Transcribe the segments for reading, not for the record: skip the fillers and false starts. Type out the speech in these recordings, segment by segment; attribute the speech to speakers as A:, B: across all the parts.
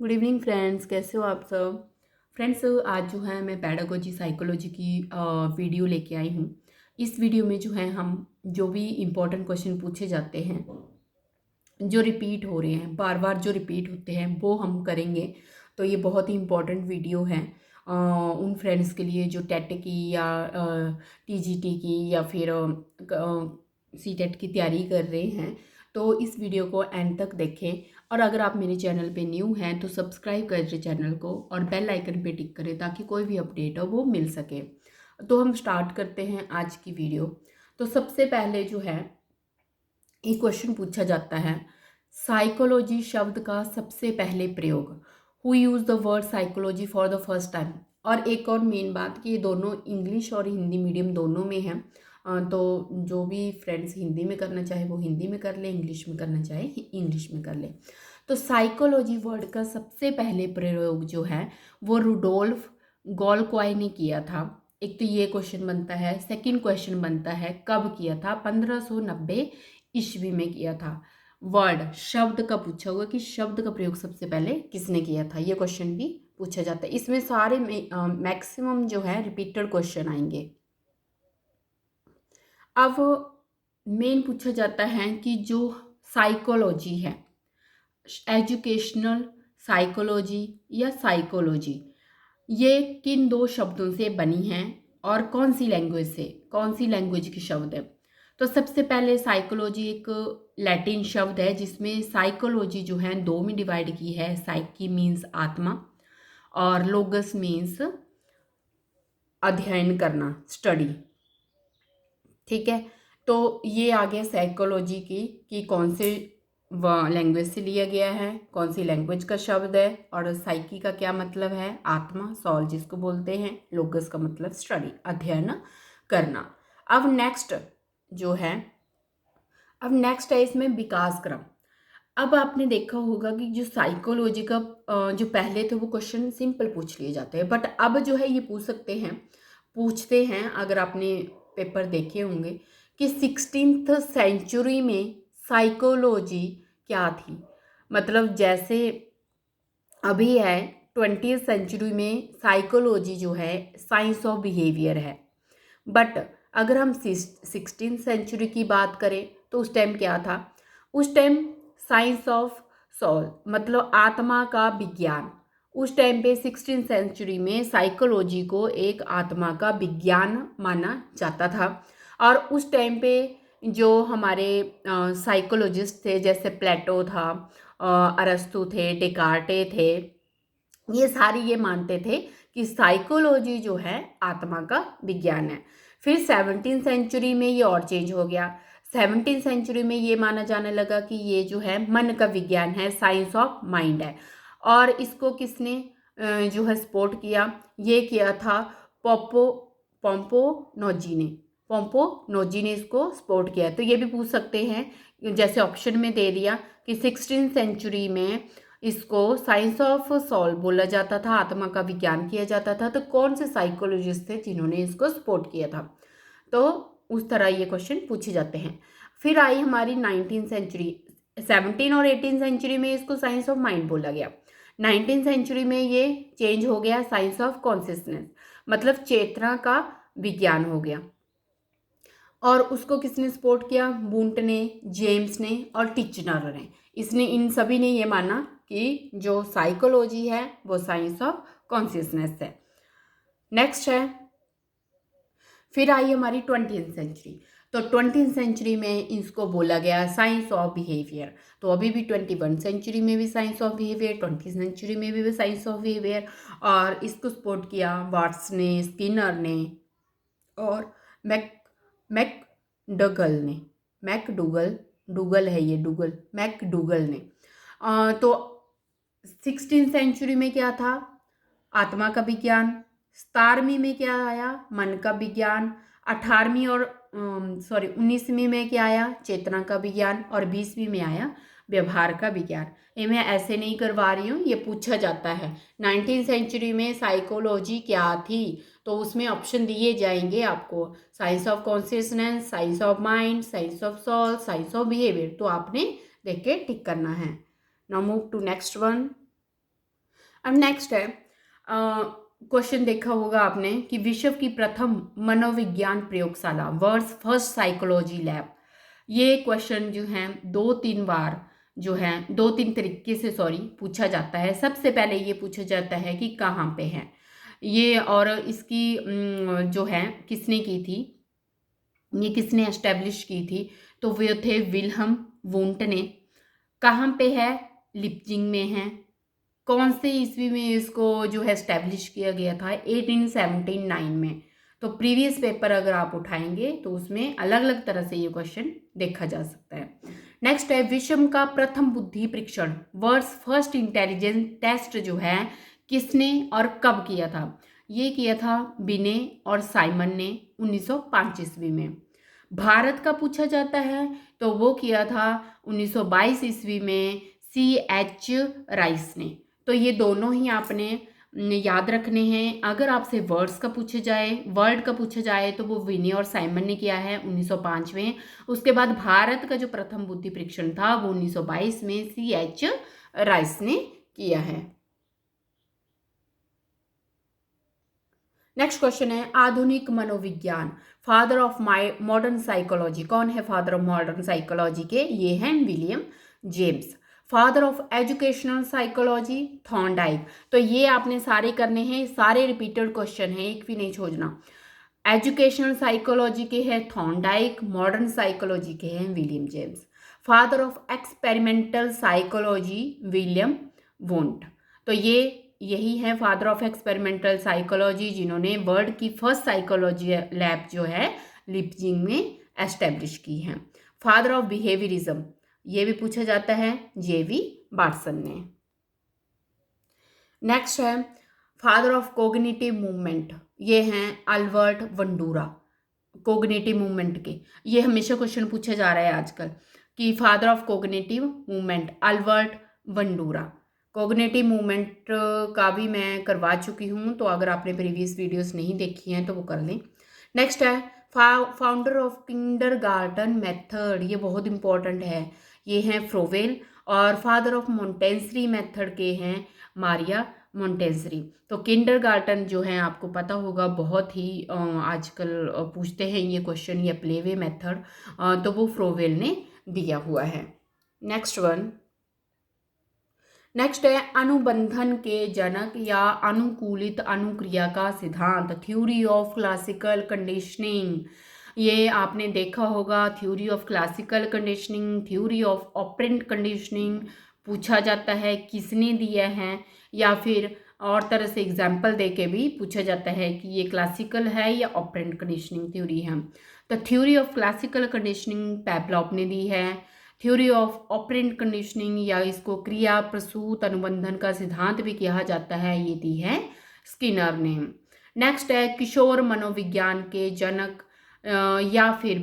A: Good evening friends, कैसे हो आप सब। फ्रेंड्स, आज जो है मैं पैडागोजी साइकोलॉजी की वीडियो लेके आई हूँ। इस वीडियो में जो है हम जो भी इम्पोर्टेंट क्वेश्चन पूछे जाते हैं, जो रिपीट हो रहे हैं, बार बार जो रिपीट होते हैं, वो हम करेंगे। तो ये बहुत ही इम्पोर्टेंट वीडियो है उन फ्रेंड्स के लिए जो टेट की या टीजीटी की या फिर सीटेट की तैयारी कर रहे हैं। तो इस वीडियो को एंड तक देखें, और अगर आप मेरे चैनल पे न्यू हैं तो सब्सक्राइब करें चैनल को और बेल आइकन पे टिक करें ताकि कोई भी अपडेट हो वो मिल सके। तो हम स्टार्ट करते हैं आज की वीडियो। तो सबसे पहले जो है एक क्वेश्चन पूछा जाता है, साइकोलॉजी शब्द का सबसे पहले प्रयोग। Who use the word psychology for the first time. और एक और मेन बात कि ये दोनों इंग्लिश और हिंदी मीडियम दोनों में हैं। तो जो भी फ्रेंड्स हिंदी में करना चाहे वो हिंदी में कर ले, इंग्लिश में करना चाहे इंग्लिश में कर ले। तो साइकोलॉजी वर्ड का सबसे पहले प्रयोग जो है वो रुडोल्फ गोल्क्वाई ने किया था। एक तो ये क्वेश्चन बनता है। सेकंड क्वेश्चन बनता है कब किया था। 1590 ईस्वी में किया था। वर्ड शब्द का पूछा हुआ कि शब्द का प्रयोग सबसे पहले किसने किया था, ये क्वेश्चन भी पूछा जाता है। इसमें सारे मैक्सिमम जो है रिपीटेड क्वेश्चन आएंगे। अब मेन पूछा जाता है कि जो साइकोलॉजी है, एजुकेशनल साइकोलॉजी या साइकोलॉजी, ये किन दो शब्दों से बनी है और कौन सी लैंग्वेज से, कौन सी लैंग्वेज की शब्द है। तो सबसे पहले साइकोलॉजी एक लैटिन शब्द है जिसमें साइकोलॉजी जो है दो में डिवाइड की है। साइकी मीन्स आत्मा और लोगस मीन्स अध्ययन करना, स्टडी। ठीक है, तो ये आ गया साइकोलॉजी की कि कौन से लैंग्वेज से लिया गया है, कौन सी लैंग्वेज का शब्द है, और साइकी का क्या मतलब है, आत्मा, सॉल जिसको बोलते हैं। लोगस का मतलब स्टडी, अध्ययन करना। अब नेक्स्ट जो है, अब नेक्स्ट है इसमें विकास क्रम। अब आपने देखा होगा कि जो साइकोलॉजी का जो पहले थे वो क्वेश्चन सिंपल पूछ लिए जाते हैं, बट अब जो है ये पूछते हैं अगर आपने पेपर देखे होंगे कि 16th सेंचुरी में साइकोलॉजी क्या थी। मतलब जैसे अभी है 20th सेंचुरी में साइकोलॉजी जो है साइंस ऑफ बिहेवियर है, बट अगर हम 16th सेंचुरी की बात करें तो उस टाइम क्या था। उस टाइम साइंस ऑफ सोल मतलब आत्मा का विज्ञान। उस टाइम पे 16th सेंचुरी में साइकोलॉजी को एक आत्मा का विज्ञान माना जाता था। और उस टाइम पे जो हमारे साइकोलॉजिस्ट थे, जैसे प्लेटो था, अरस्तु थे, डेकार्टे थे, ये सारी ये मानते थे कि साइकोलॉजी जो है आत्मा का विज्ञान है। फिर 17th सेंचुरी में ये और चेंज हो गया। 17th सेंचुरी में ये माना जाने लगा कि ये जो है मन का विज्ञान है, साइंस ऑफ माइंड है। और इसको किसने जो है सपोर्ट किया, ये किया था पोम्पोनोजी ने। पोम्पोनोजी ने इसको सपोर्ट किया। तो ये भी पूछ सकते हैं, जैसे ऑप्शन में दे दिया कि 16th सेंचुरी में इसको साइंस ऑफ सोल बोला जाता था, आत्मा का विज्ञान किया जाता था, तो कौन से साइकोलॉजिस्ट थे जिन्होंने इसको सपोर्ट किया था। तो उस तरह ये क्वेश्चन पूछे जाते हैं। फिर आई हमारी 19th सेंचुरी। 17 और 18 सेंचुरी में इसको साइंस ऑफ माइंड बोला गया। 19th सेंचुरी में ये चेंज हो गया, साइंस ऑफ कॉन्शियसनेस मतलब चेतना का विज्ञान हो गया। और उसको किसने सपोर्ट किया, वुंट ने, जेम्स ने और टिचनर ने। इन सभी ने ये माना कि जो साइकोलॉजी है वो साइंस ऑफ कॉन्शियसनेस है। नेक्स्ट है, फिर आई हमारी 20th सेंचुरी। तो 20th सेंचुरी में इसको बोला गया साइंस ऑफ बिहेवियर। तो अभी भी 21st सेंचुरी में भी science of behaviour, 20th century में भी साइंस ऑफ बिहेवियर। और इसको सपोर्ट किया वाट्स ने, स्किनर ने और मैकडगल ने। डूगल है ये, मैकडूगल ने। तो 16th सेंचुरी में क्या था, आत्मा का विज्ञान। 17वीं में क्या आया, मन का विज्ञान। 18वीं और 19वीं में क्या आया, चेतना का विज्ञान। और 20वीं में आया व्यवहार का विज्ञान। ये मैं ऐसे नहीं करवा रही हूँ, ये पूछा जाता है 19th सेंचुरी में साइकोलॉजी क्या थी। तो उसमें ऑप्शन दिए जाएंगे आपको, science of consciousness, science of mind, science of soul, science of behaviour. तो आपने देख के टिक करना है। Now move to next one. अब नेक्स्ट है क्वेश्चन देखा होगा आपने कि विश्व की प्रथम मनोविज्ञान प्रयोगशाला, वर्ल्ड्स फर्स्ट साइकोलॉजी लैब। ये क्वेश्चन जो है दो तीन बार जो है दो तीन तरीके से पूछा जाता है। सबसे पहले ये पूछा जाता है कि कहाँ पे है ये, और इसकी जो है किसने की थी, ये किसने एस्टेब्लिश की थी, तो वे थे विल्हम वुंट ने। कहाँ पे है, लिपजिंग में है। कौन से ईस्वी में इसको जो है एस्टेब्लिश किया गया था, 1879 में। तो प्रीवियस पेपर अगर आप उठाएंगे तो उसमें अलग अलग तरह से ये क्वेश्चन देखा जा सकता है। नेक्स्ट है विश्व का प्रथम बुद्धि परीक्षण, वर्ल्ड्स फर्स्ट इंटेलिजेंस टेस्ट जो है किसने और कब किया था। ये किया था बिने और साइमन ने 1905 ईस्वी में। भारत का पूछा जाता है तो वो किया था 1922 ईस्वी में CH राइस ने। तो ये दोनों ही आपने याद रखने हैं। अगर आपसे वर्ड का पूछा जाए तो वो विने और साइमन ने किया है 1905 में। उसके बाद भारत का जो प्रथम बुद्धि परीक्षण था वो 1922 में CH राइस ने किया है। नेक्स्ट क्वेश्चन है आधुनिक मनोविज्ञान, फादर ऑफ मॉडर्न साइकोलॉजी। कौन है फादर ऑफ मॉडर्न साइकोलॉजी के, ये हैं William James. Father of educational psychology, Thorndike. तो ये आपने सारे करने हैं, सारे रिपीटेड क्वेश्चन हैं, एक भी नहीं छोड़ना। एजुकेशनल साइकोलॉजी के हैं थॉर्नडाइक, मॉडर्न साइकोलॉजी के हैं William James. Father of experimental psychology William Wundt. तो ये यही है फादर ऑफ एक्सपेरिमेंटल साइकोलॉजी, जिन्होंने वर्ल्ड की फर्स्ट साइकोलॉजी लैब जो है लिपजिंग में एस्टेब्लिश की है। फादर ऑफ बिहेवियरिज्म, ये भी पूछा जाता है, JV बार्सन ने। नेक्स्ट है फादर ऑफ कोग्निटिव मूवमेंट, ये हैं अल्बर्ट वंडूरा। कोग्निटिव मूवमेंट के ये हमेशा क्वेश्चन पूछा जा रहा है आजकल कि father of cognitive movement Albert Bandura. Cognitive movement का भी मैं करवा चुकी हूँ, तो अगर आपने प्रीवियस वीडियोस नहीं देखी हैं तो वो कर लें। नेक्स्ट है फाउंडर ऑफ किंडरगार्टन मेथड, ये बहुत इंपॉर्टेंट है, ये हैं फ्रोवेल। और फादर ऑफ मोंटेसरी मेथड के हैं मारिया मोंटेसरी। तो किंडरगार्टन जो है आपको पता होगा, बहुत ही आजकल पूछते हैं ये क्वेश्चन, ये प्लेवे मेथड, तो वो फ्रोवेल ने दिया हुआ है। नेक्स्ट है अनुबंधन के जनक या अनुकूलित अनुक्रिया का सिद्धांत, थ्योरी ऑफ क्लासिकल कंडीशनिंग। ये आपने देखा होगा, theory of classical conditioning, theory of operant conditioning पूछा जाता है किसने दिया है, या फिर और तरह से एग्जाम्पल दे के भी पूछा जाता है कि ये क्लासिकल है या ऑपरेंट कंडीशनिंग थ्योरी है। तो थ्योरी ऑफ क्लासिकल कंडीशनिंग पैवलोव ने दी है। थ्योरी ऑफ ऑपरेंट कंडीशनिंग या इसको क्रिया प्रसूत अनुबंधन का सिद्धांत भी कहा जाता है, ये दी है स्किनर ने। नेक्स्ट है किशोर मनोविज्ञान के जनक या फिर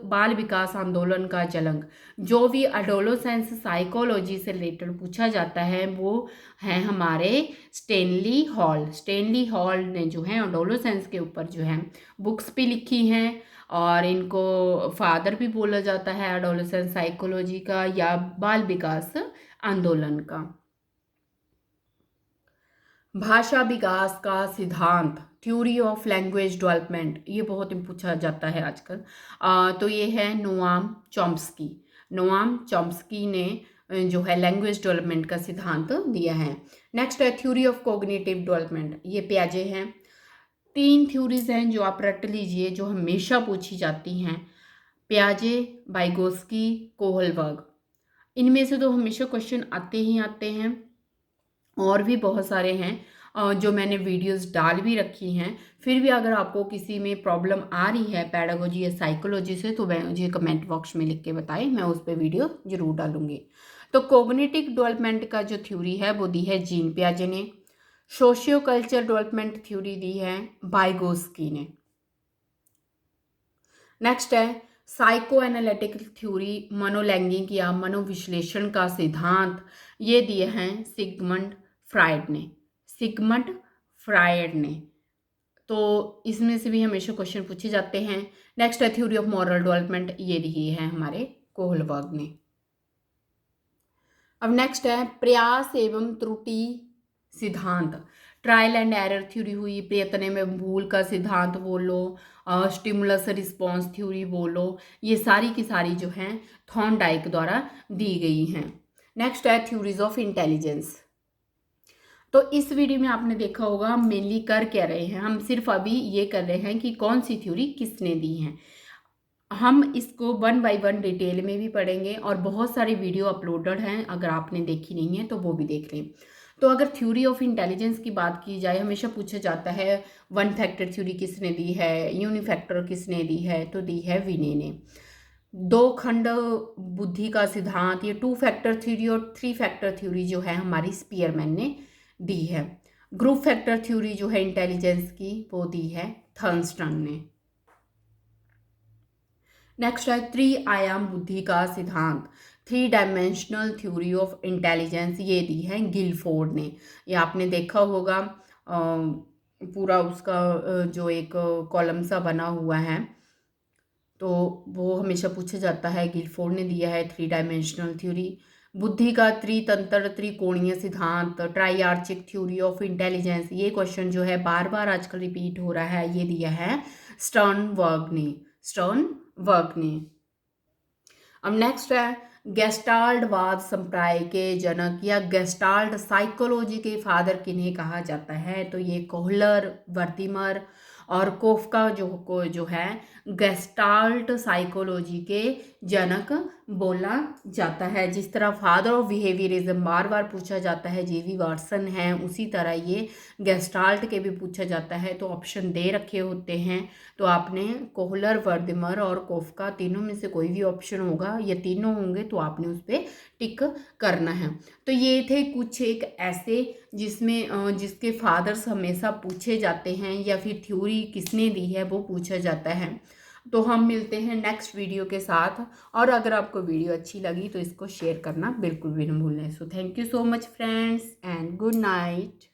A: बाल विकास आंदोलन का जलंक। जो भी एडोलेसेंस साइकोलॉजी से रिलेटेड पूछा जाता है वो है हमारे स्टेनली हॉल ने जो है एडोलेसेंस के ऊपर जो है बुक्स भी लिखी हैं, और इनको फादर भी बोला जाता है एडोलेसेंस साइकोलॉजी का या बाल विकास आंदोलन का। भाषा विकास का सिद्धांत, थ्योरी ऑफ लैंग्वेज डेवलपमेंट, ये बहुत पूछा जाता है आजकल। तो ये है नोआम चॉम्स्की ने जो है लैंग्वेज डेवलपमेंट का सिद्धांत दिया है। नेक्स्ट है थ्योरी ऑफ कोग्निटिव डेवलपमेंट, ये पियाजे हैं। 3 थ्योरीज हैं जो आप रट लीजिए, जो हमेशा पूछी जाती हैं, पियाजे, वाइगोस्की, कोहलबर्ग। इनमें से तो हमेशा क्वेश्चन आते ही आते हैं, और भी बहुत सारे हैं जो मैंने वीडियोस डाल भी रखी हैं। फिर भी अगर आपको किसी में प्रॉब्लम आ रही है पेडागोजी या साइकोलॉजी से तो मुझे कमेंट बॉक्स में लिख के बताएं, मैं उस पर वीडियो जरूर डालूंगी। तो कोग्निटिव डेवलपमेंट का जो थ्योरी है वो दी है जीन पियाजे ने। सोशियो कल्चर डेवलपमेंट थ्योरी दी है वाइगोस्की ने। नेक्स्ट है साइको एनालिटिकल थ्योरी, मनोलैंगिक या मनोविश्लेषण का सिद्धांत, ये दिए हैं सिगमंड फ्रायड ने। तो इसमें से भी हमेशा क्वेश्चन पूछे जाते हैं। नेक्स्ट है थ्योरी ऑफ मॉरल डेवलपमेंट, ये दी है हमारे कोहलबर्ग ने। अब नेक्स्ट है प्रयास एवं त्रुटि सिद्धांत, ट्रायल एंड एरर थ्योरी हुई, प्रयत्न में भूल का सिद्धांत बोलो, स्टिमुलस रिस्पॉन्स थ्योरी बोलो, ये सारी की सारी जो हैं थॉर्नडाइक द्वारा दी गई हैं। नेक्स्ट है थ्योरीज ऑफ इंटेलिजेंस। तो इस वीडियो में आपने देखा होगा हम मेनली कर क्या रहे हैं, हम सिर्फ अभी ये कर रहे हैं कि कौन सी थ्योरी किसने दी है। हम इसको 1 बाय 1 डिटेल में भी पढ़ेंगे और बहुत सारे वीडियो अपलोडेड हैं, अगर आपने देखी नहीं है तो वो भी देख लें। तो अगर थ्योरी ऑफ इंटेलिजेंस की बात की जाए, हमेशा पूछा जाता है वन फैक्टर थ्योरी किसने दी है, यूनिफैक्टर किसने दी है, तो दी है विने ने। दो खंड बुद्धि का सिद्धांत, ये 2 फैक्टर थ्योरी और 3 फैक्टर थ्योरी जो है हमारी स्पीयरमैन ने दी है। ग्रुप फैक्टर थ्योरी जो है इंटेलिजेंस की वो दी है थर्नस्टन ने। नेक्स्ट है 3 आयाम बुद्धि का सिद्धांत, 3 डायमेंशनल थ्योरी ऑफ इंटेलिजेंस, ये दी है गिलफोर्ड ने। ये आपने देखा होगा पूरा उसका जो एक कॉलम सा बना हुआ है, तो वो हमेशा पूछा जाता है, गिलफोर्ड ने दिया है 3 डायमेंशनल थ्योरी। बुद्धि का त्रितंत्र त्रिकोणीय सिद्धांत, ट्राइआर्चिक थ्योरी ऑफ इंटेलिजेंस, ये क्वेश्चन जो है बार बार आजकल रिपीट हो रहा है, ये दिया है स्टर्नबर्ग ने। स्टर्नबर्ग ने। अब नेक्स्ट है गेस्टाल्टवाद संप्रदाय के जनक या गेस्टाल्ट साइकोलॉजी के फादर किन्हें कहा जाता है, तो ये कोहलर, वर्दिमर और कोफका जो है गेस्टाल्ट साइकोलॉजी के जनक बोला जाता है। जिस तरह फादर ऑफ बिहेवियरिज्म बार बार पूछा जाता है, जेवी वाटसन है, उसी तरह ये गेस्टाल्ट के भी पूछा जाता है। तो ऑप्शन दे रखे होते हैं, तो आपने कोहलर, वर्दिमर और कोफका तीनों में से कोई भी ऑप्शन होगा, ये तीनों होंगे तो आपने उस पर टिक करना है। तो ये थे कुछ एक ऐसे जिसमें जिसके फादर्स हमेशा पूछे जाते हैं या फिर थ्योरी किसने दी है वो पूछा जाता है। तो हम मिलते हैं नेक्स्ट वीडियो के साथ, और अगर आपको वीडियो अच्छी लगी तो इसको शेयर करना बिल्कुल भी न भूलें। So thank you so much friends and good night.